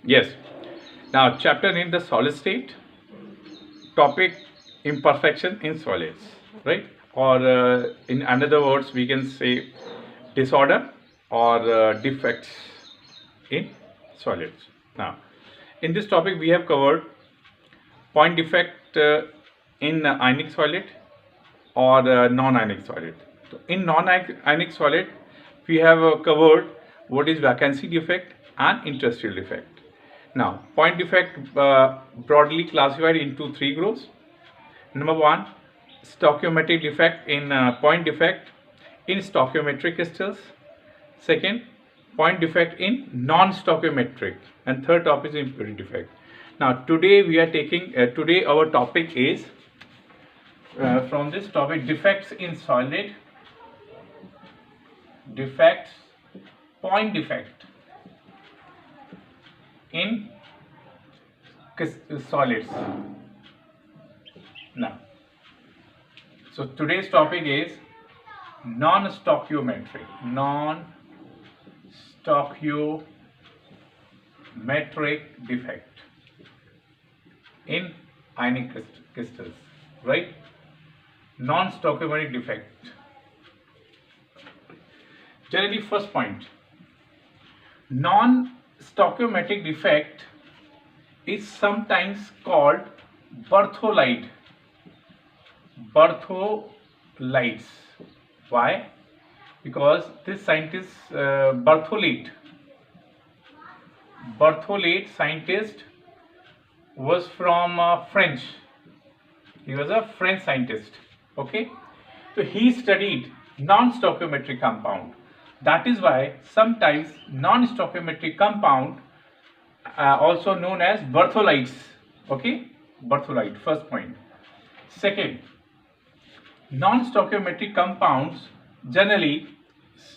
Yes. Now, chapter named the solid state, topic imperfection in solids, right? Or in another words, we can say disorder or defects in solids. Now, in this topic, we have covered point defect in ionic solid or non-ionic solid. So in non-ionic solid, we have covered what is vacancy defect and interstitial defect. Now, point defect broadly classified into three groups. Number one, stoichiometric defect in point defect in stoichiometric crystals. Second, point defect in non-stoichiometric, and third topic is impurity defect. Now, today we are taking today our topic is from this topic defects in solid, defects, point defect in solids. Now, so today's topic is non-stoichiometric defect in ionic crystals, right? Non-stoichiometric defect. Generally, first point, non-stoichiometric defect is sometimes called Berthollides. Why? Because this scientist Berthollet scientist was from French. He was a French scientist. Okay, so he studied non-stoichiometric compound. That is why sometimes non-stoichiometric compound also known as Berthollides. Okay, Berthollide, first point. Second, non-stoichiometric compounds generally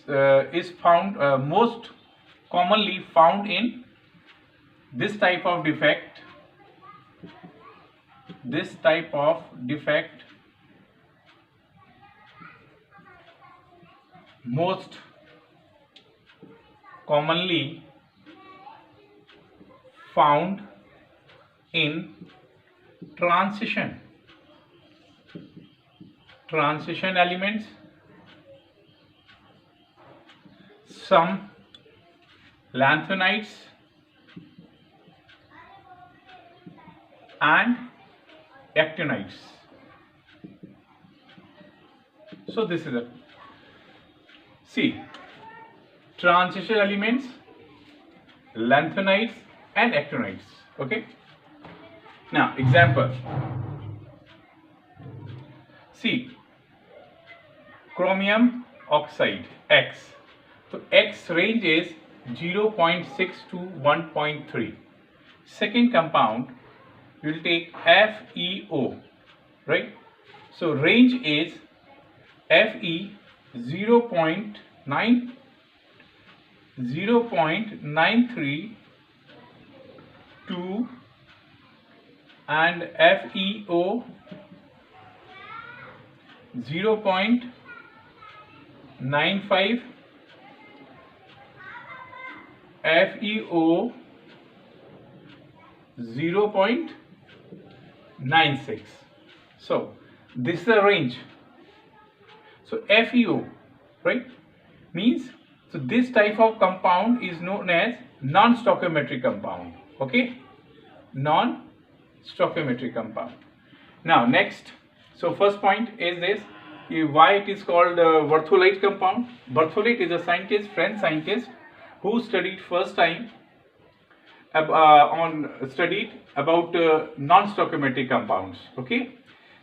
is found most commonly found in this type of defect. Most commonly found in transition elements, some lanthanides and actinides. So this is a transition elements, lanthanides and actinides. Okay. Now example. Chromium oxide X. So X range is 0.6 to 1.3. Second compound we will take FeO, right? So range is Fe 0.93 to and FeO 0.95, FeO 0.96. So this is the range. So FeO, right, means, so this type of compound is known as non-stoichiometric compound. Okay, non-stoichiometric compound. Now next, so first point is this, why it is called Berthollet compound. Berthollet is a scientist, French scientist, who studied first time studied about non-stoichiometric compounds. Okay.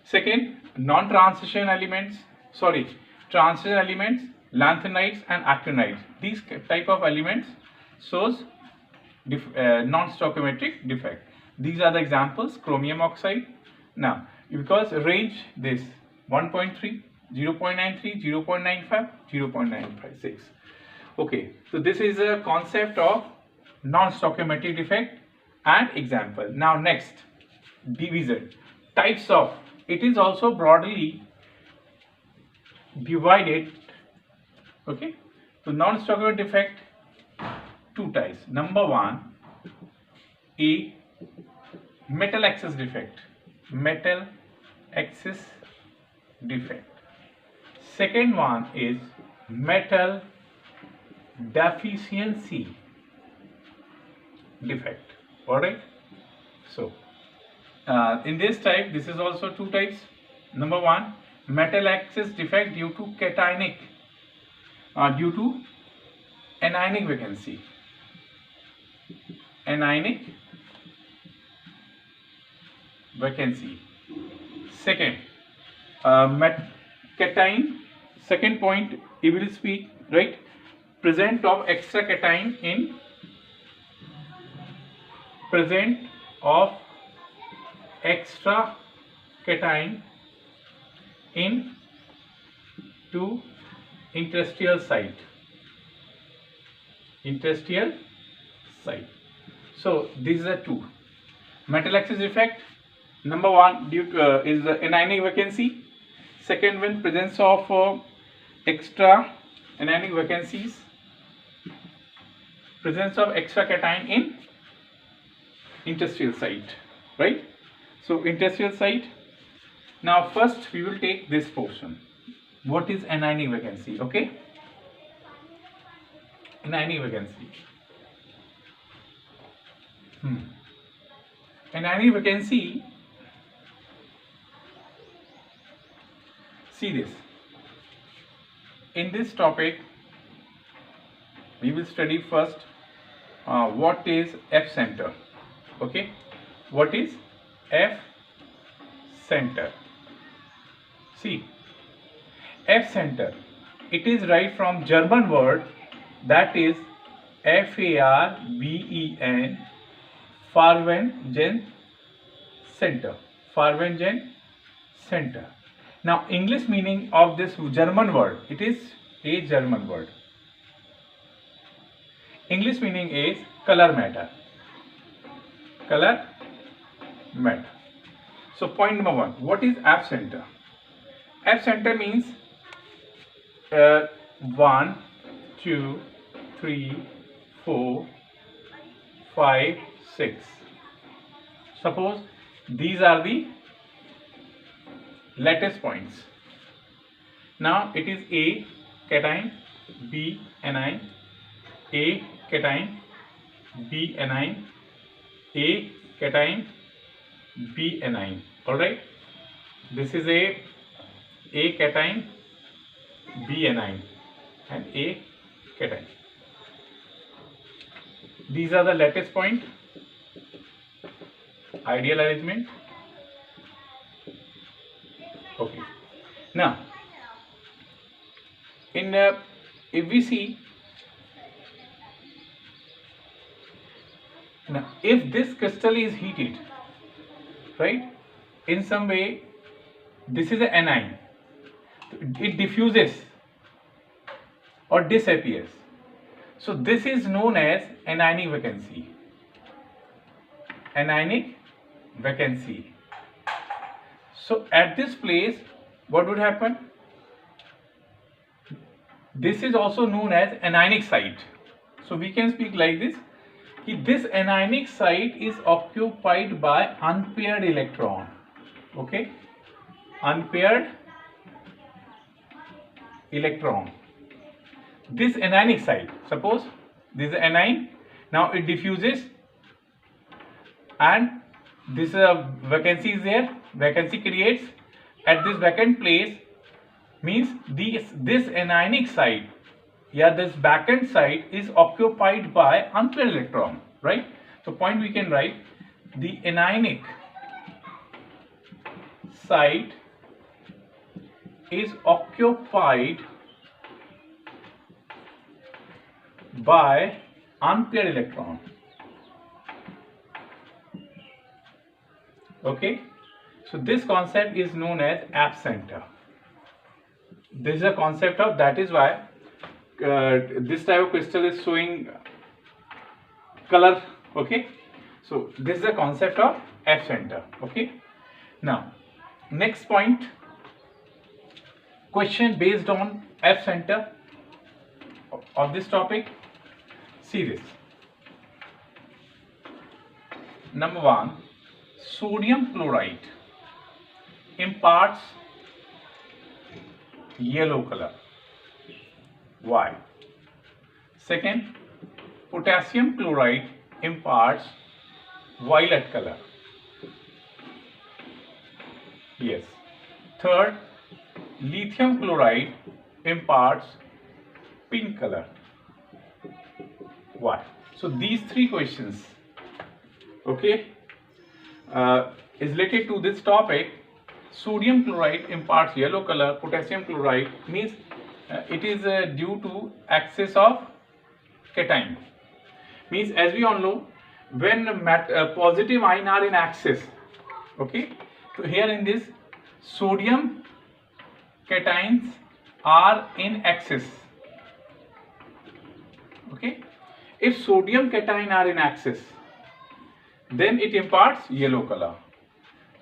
Second, transition elements, lanthanides and actinides. These type of elements shows non-stoichiometric defect. These are the examples. Chromium oxide. Now, because range this 1.3, 0.93, 0.95, 0.956. Okay, so this is a concept of non-stoichiometric defect and example. Now next, division, types of, it is also broadly divided. Okay, so non-stoichiometric defect, two types. Number one, A, metal axis defect. Metal axis defect. Second one is metal deficiency defect. Alright. So in this type, this is also two types. Number one, metal axis defect due to cationic, due to anionic vacancy. Anionic vacancy. Second, cation. Second point, he will speak, right? Present of extra cation in present of extra cation in to interstitial site. Interstitial site. So these are two. Metal axis defect. Number one is the anionic vacancy. Second one, presence of extra anionic vacancies. Presence of extra cation in interstitial site, right? So interstitial site. Now first we will take this portion. What is anionic vacancy? Okay. Anionic vacancy. Anionic vacancy. See this. In this topic, we will study first what is F center. Okay, what is F center? See, F center. It is right from German word, that is Farben, Farbengen center. Farbengen center. Now, English meaning of this German word, it is a German word. English meaning is color matter. Color matter. So, point number one, what is F center? F center means 1, 2, 3, 4, 5, 6. Suppose these are the lattice points. Now it is A cation, B anion, A cation, B anion, A cation, B anion. Alright, this is A cation, B anion and A cation. These are the lattice point. Ideal arrangement. Okay. Now, in if we see, now if this crystal is heated, right, in some way, this is an anion. It diffuses or disappears. So this is known as anionic vacancy. Anionic vacancy. So at this place, what would happen? This is also known as anionic site. So we can speak like this. This anionic site is occupied by unpaired electron. Okay? Unpaired electron. This anionic site, suppose this is anion, now it diffuses and this vacancy is there, vacancy creates at this vacant place, means this anionic site, this vacant site is occupied by unpaired electron, right? So point we can write, the anionic site is occupied by unpaired electron. Okay, so this concept is known as F center. This is a concept of, that is why this type of crystal is showing color. Okay, so this is the concept of F center. Okay, now next point, question based on F center of this topic. See this. Number one, sodium chloride imparts yellow color. Why? Second, potassium chloride imparts violet color. Yes. Third, lithium chloride imparts pink color. Why? So these three questions, okay, is related to this topic. Sodium chloride imparts yellow color. Potassium chloride means it is due to excess of cation. Means, as we all know, when positive ion are in excess, okay, so here in this sodium cations are in excess, okay. If sodium cation are in excess, then it imparts yellow color.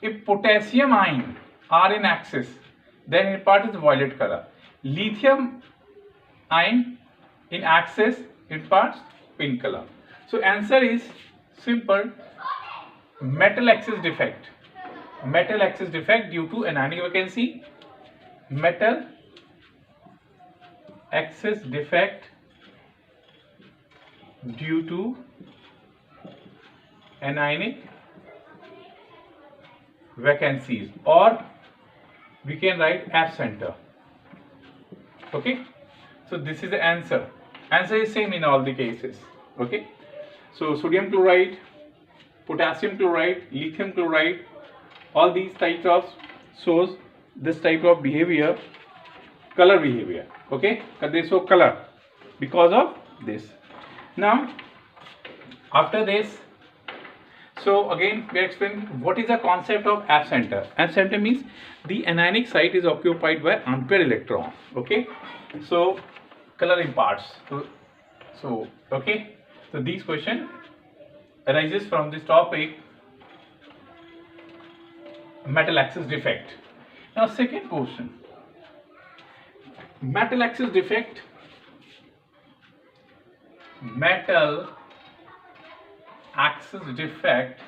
If potassium ion are in excess, then it imparts violet color. Lithium ion in excess imparts pink color. So answer is simple: metal excess defect. Metal excess defect due to anionic vacancy. Metal excess defect due to anionic vacancies, or we can write absenter. Okay, so this is the answer. Answer is same in all the cases. Okay, so sodium chloride, potassium chloride, lithium chloride, all these types of shows this type of behavior, color behavior. Okay, they show color because of this. Now after this, so again we explain what is the concept of absenter. Absenter means the anionic site is occupied by unpaired electron. Okay, so color imparts. So okay, so these question arises from this topic, metal excess defect. Now second portion, metal excess defect. Metal excess defect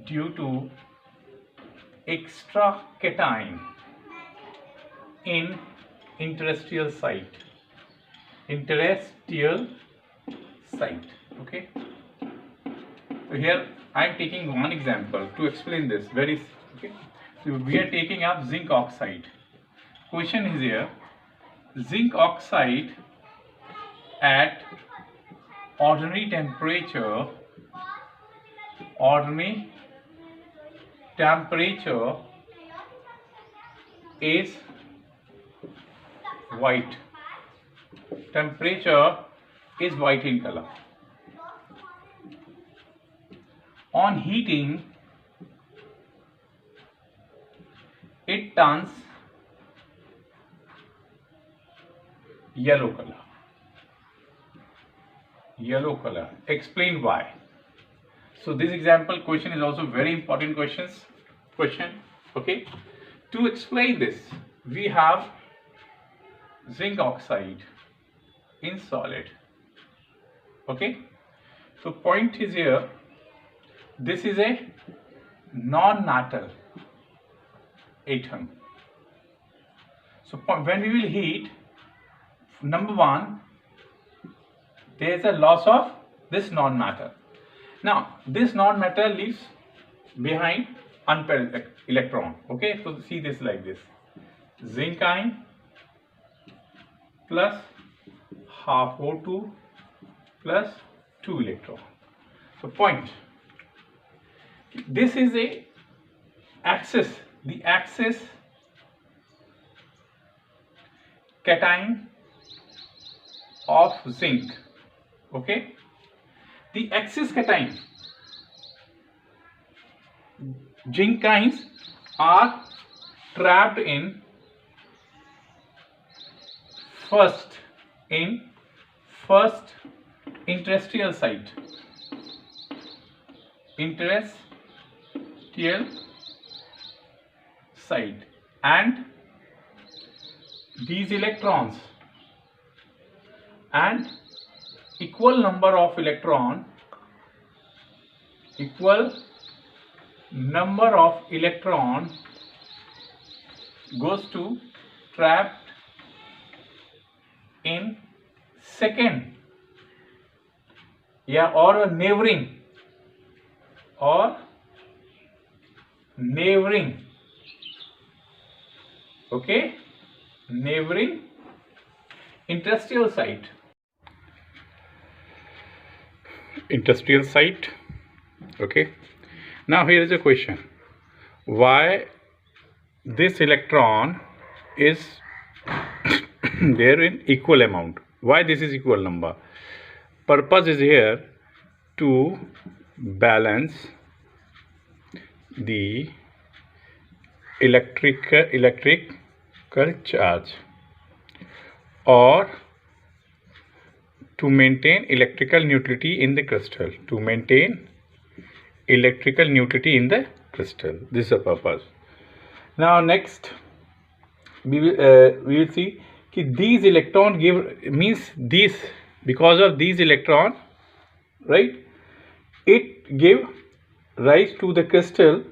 due to extra cation in interstitial site. Interstitial site. Okay. So here I am taking one example to explain this. Okay. So we are taking up zinc oxide. Question is here: zinc oxide at ordinary temperature is white. Temperature is white in color. On heating, it turns yellow color. Yellow color. Explain why. So this example question is also very important question. Okay. To explain this, we have zinc oxide in solid. Okay. So point is here. This is a non-metal atom. So when we will heat, number one, there is a loss of this non-matter. Now this non-matter leaves behind unpaired electron. Okay, so see this like this: zinc ion plus half O2 plus 2 electron. So point, this is a axis, the axis cation of zinc. Okay, the excess cation, zinc ions are trapped in first interstitial site. Interstitial site, and these electrons and equal number of electron equal number of electron goes to trapped in second, yeah, or neighboring okay, neighboring industrial site. Okay, now here is a question: why this electron is there in equal amount? Why this is equal number? Purpose is here to balance the electrical charge, or to maintain electrical neutrality in the crystal. This is the purpose. Now next we will see that these electron because of these electron, right, it give rise to the crystal,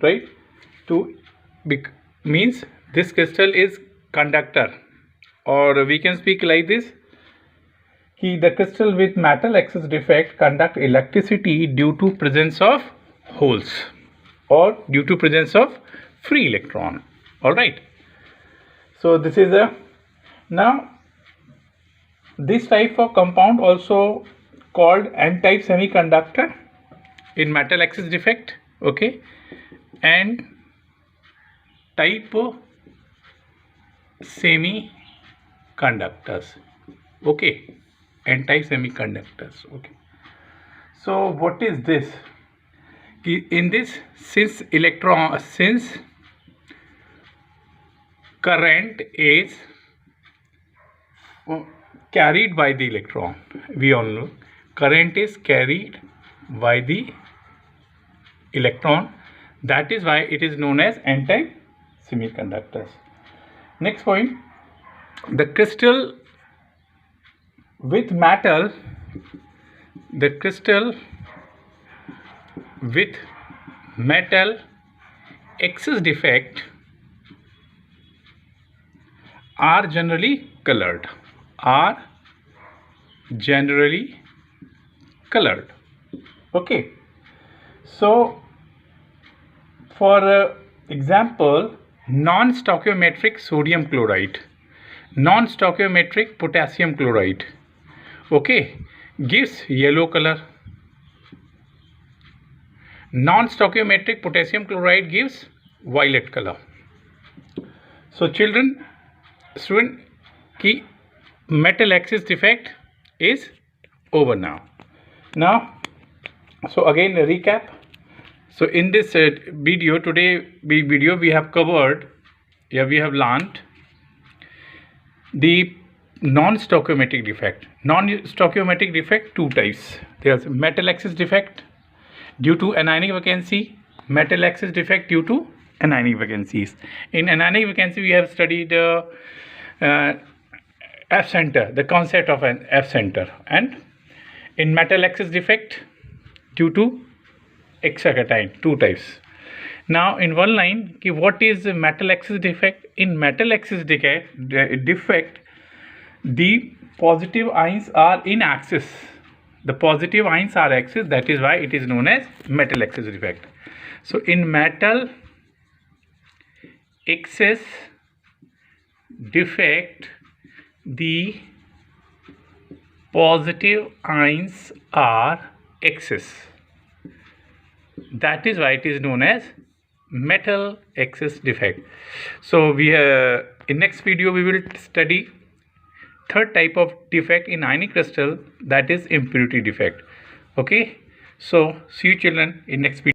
right, means this crystal is conductor, or we can speak like this: the crystal with metal excess defect conduct electricity due to presence of holes or due to presence of free electron. All right, so this is now this type of compound also called n-type semiconductor in metal excess defect, okay, and type semiconductors, okay, n-type semiconductors, okay. So what is this? In this, since current is carried by the electron, we all know current is carried by the electron, that is why it is known as n-type semiconductors. Next point: the crystal with metal excess defect are generally colored. Okay, so for example, non-stoichiometric sodium chloride, non-stoichiometric potassium chloride, okay, gives yellow color. Non-stoichiometric potassium chloride gives violet color. So student, की metal excess defect is over now. So again recap. So in this video we have covered, we have learned the non-stoichiometric defect. Non-stoichiometric defect, two types. There's metal excess defect due to anionic vacancy, metal excess defect due to anionic vacancies. In anionic vacancy we have studied F center, the concept of an F center, and in metal excess defect due to hexacation, two types. Now in one line, what is the metal excess defect? In metal excess defect, the positive ions are in axis. The positive ions are axis, that is why it is known as metal excess defect. So in metal excess defect, the positive ions are excess, that is why it is known as metal excess defect. So we in next video we will study third type of defect in ionic crystal, that is impurity defect. Okay, so see you children in next video.